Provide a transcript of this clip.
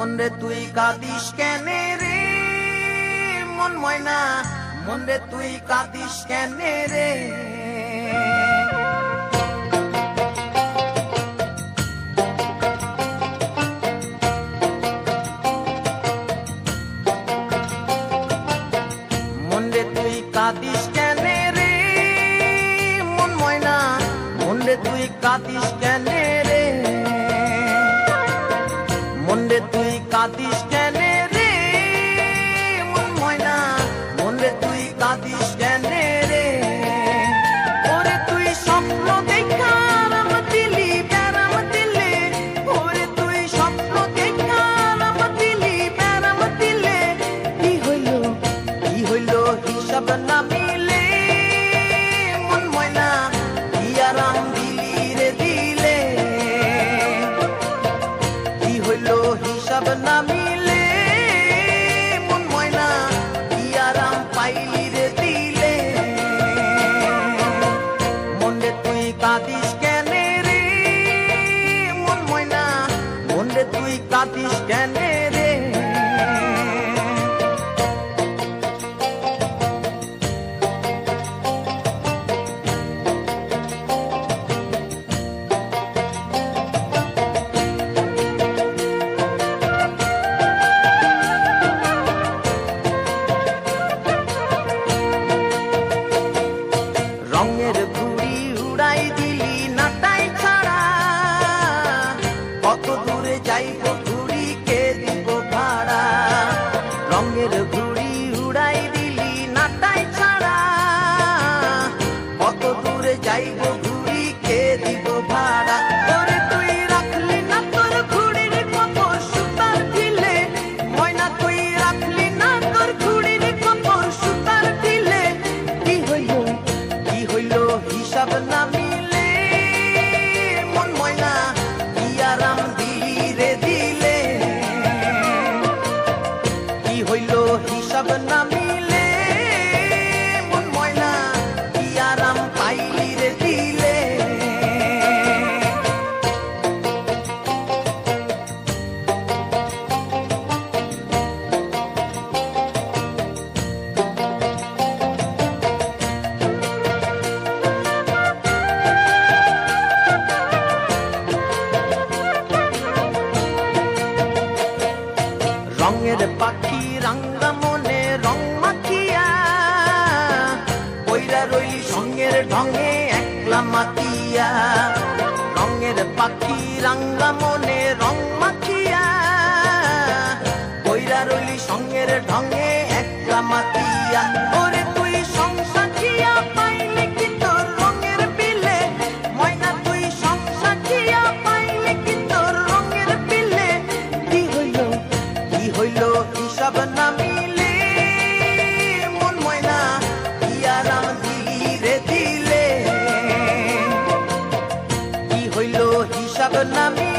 মন রে তুই কাঁদিস কেনে রে মন ময়না, মন রে তুই কাঁদিস কেনে রে। মন রে তুই কাঁদিস কেনে রে মন ময়না, মন রে তুই কাঁদিস কেনে রে। মন রে তুই কাঁদিস কেনে রে মন ময়না, মন রে তুই কাঁদিস কেনে রে। ওরে তুই স্বপ্ন দেখা রাম দিলি ব্যারাম দিলে, ওরে তুই স্বপ্ন দেখা রাম দিলি ব্যারাম দিলে, কি হইল হিসাব না মিলে মন ময়না, কি আরাম দিলি রে দিলে। কি হইল হিসাব না মিলে মন ময়না, কি আরাম পাইলি রে দিলে। মন রে তুই কাঁদিস কেনে রে মন ময়না, মন রে তুই কাঁদিস কেনে রে। রঙের ঘুড়ি উড়াই দিলি নাটাই ছাড়া, কত দূরে যাইব ঘুড়ি কে দিব ভাড়া। রঙের ঘুড়ি উড়াই দিলি নাটাই ছাড়া, কত দূরে যাইব ঘুড়ি কে দিব ভাড়া। ওরে তুই রাখলি না তোর ঘুড়ির খবর সুতার ঢিলে ময়না, তুই রাখলি না তোর ঘুড়ির খবর সুতার ঢিলে। কি হইল হিসাব না মিলে মন ময়না, কি আরাম দিলি রে দিলে। কি হইল হিসাব না মিলে মন ময়না, কি আরাম পাইলি রে দিলে। রঙের পাখি রাঙ্গা মনে রং মাখিয়া, কইরা রইলি সঙ্গের ঢঙে একলা মাতিয়া। রঙের পাখি রাঙ্গা মনে রং মাখিয়া, কইরা রইলি সঙ্গের ঢঙে একলা মাতিয়া। ওরে তুই সংসাখিয়া পাইলে কি তোর রঙের বিলে ময়না, তুই সংসাখিয়া পাইলে কি তোর রঙের বিলে। কি হইল হিসাব না মিলে মন ময়না, কি আরাম দিলি রে দিলে। কি হইল হিসাব না মিলে